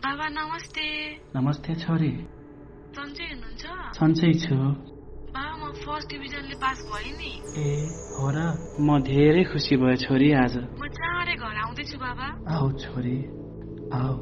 बाबा नमस्ते। नमस्ते छोरी। सन्चै हुनुहुन्छ? सन्चै छु। बाबा म फर्स्ट डिभिजनले पास भएँ नि। ए हो र? म धेरै खुसी भयो छोरी आज। म चाँडै घर आउँदैछु बाबा। आऊ छोरी आऊ।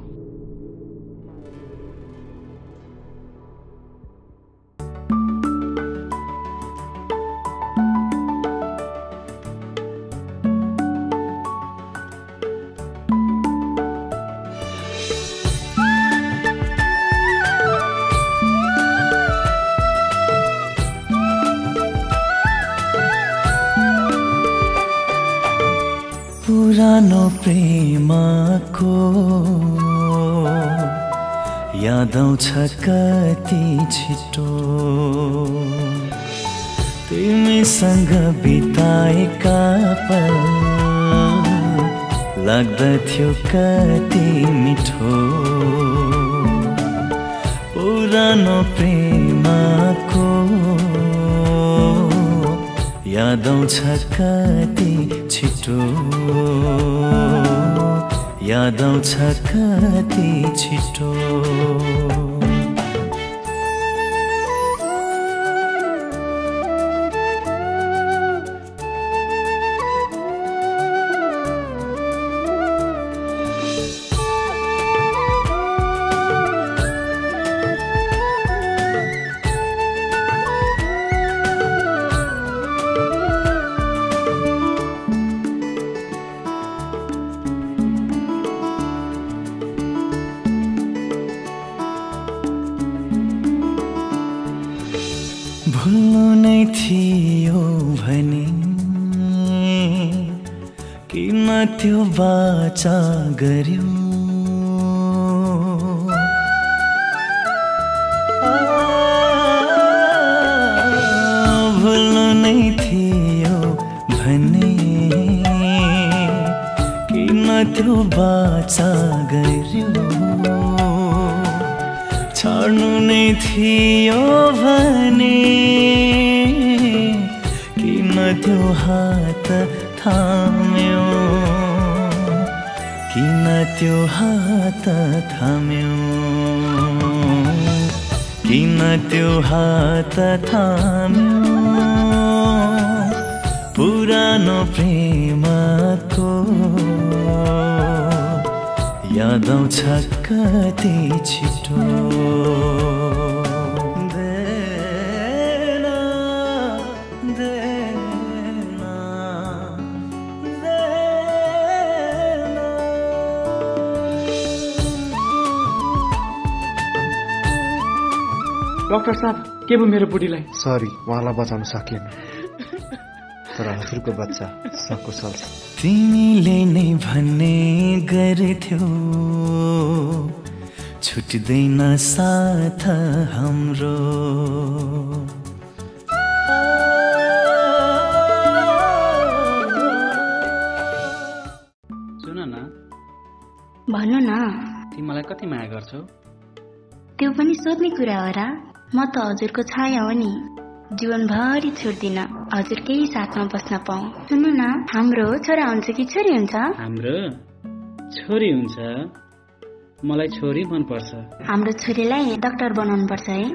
पुरानो प्रेमको याद आउँछ कति छिटो, तिमीसँग बिताएका पल लाग्दथ्यो कति मिठो। पुरानो प्रेमको याद आउँछ कति छिटो, याद आउँछ कति छिटो। भुल्नु नै थियो भने किन त्यो वाचा गर्यो, भुल्नु नै थियो भने किन त्यो वाचा गर्यो, छाड्नु नै थियो भने किन त्यो हात थाम्यो, किन त्यो हात थाम्यो, किन त्यो हात थाम्यो। पुरानो प्रेमको याद आउँछ कति छिटो। डाक्टर साहब के भयो मेरो बुढीलाई? सरी, उहाँलाई बचाउन सकिएन, तर हजुरको बच्चा सकुशल छ। तिमीले नै भन्ने गर्थ्यौ छुट्दैन साथ हाम्रो, सुन न। भन्नु न। तिमीलाई कति माया गर्छौ? त्यो पनि सोध्ने कुरा हो र? म त हजुरको छाया हो नि, जीवनभरि छोड्दिन हजुर केही साथमा बस्न पाऊँ। सुन्नु न, हाम्रो छोरा हुन्छ कि छोरी हुन्छ? हाम्रो छोरी हुन्छ। मलाई छोरी मनपर्छ। हाम्रो छोरीलाई डाक्टर बनाउनु पर्छ है।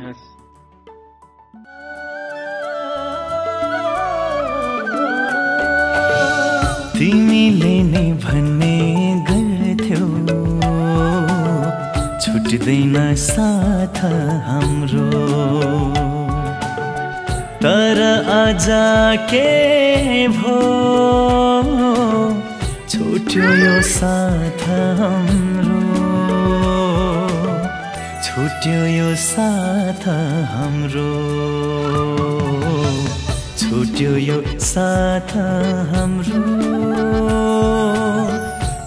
तिमीले नै भन्ने गर्थ्यौ छुट्दैन साथ हाम्रो, तर आज के भो छुट्यो यो साथ हाम्रो, छुट्यो यो साथ हाम्रो, छुट्यो यो साथ हाम्रो।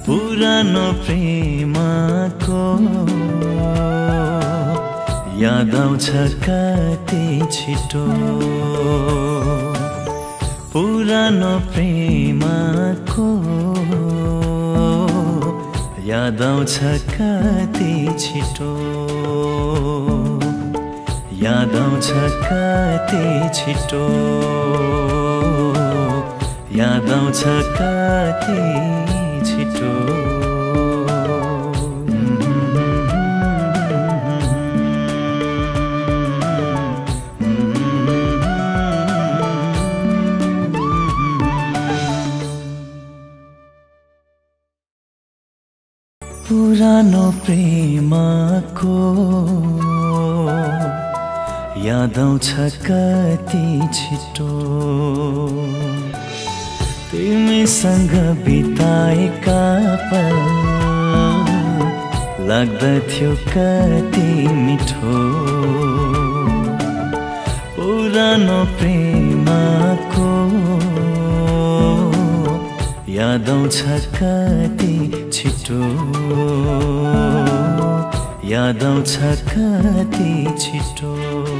पुरानो प्रेमको याद आउँछ कति छिटो, पुरानो प्रेमको याद आउँछ कति छिटो, याद आउँछ कति छिटो, याद आउँछ कति छिटो। पुरानो प्रेमको याद आउँछ कति छिटो तिमीसँग बिताएका पल लाग्दथ्यो कति मिठो पुरानो प्रेमको याद आउँछ कति छिटो याद आउँछ कति छिटो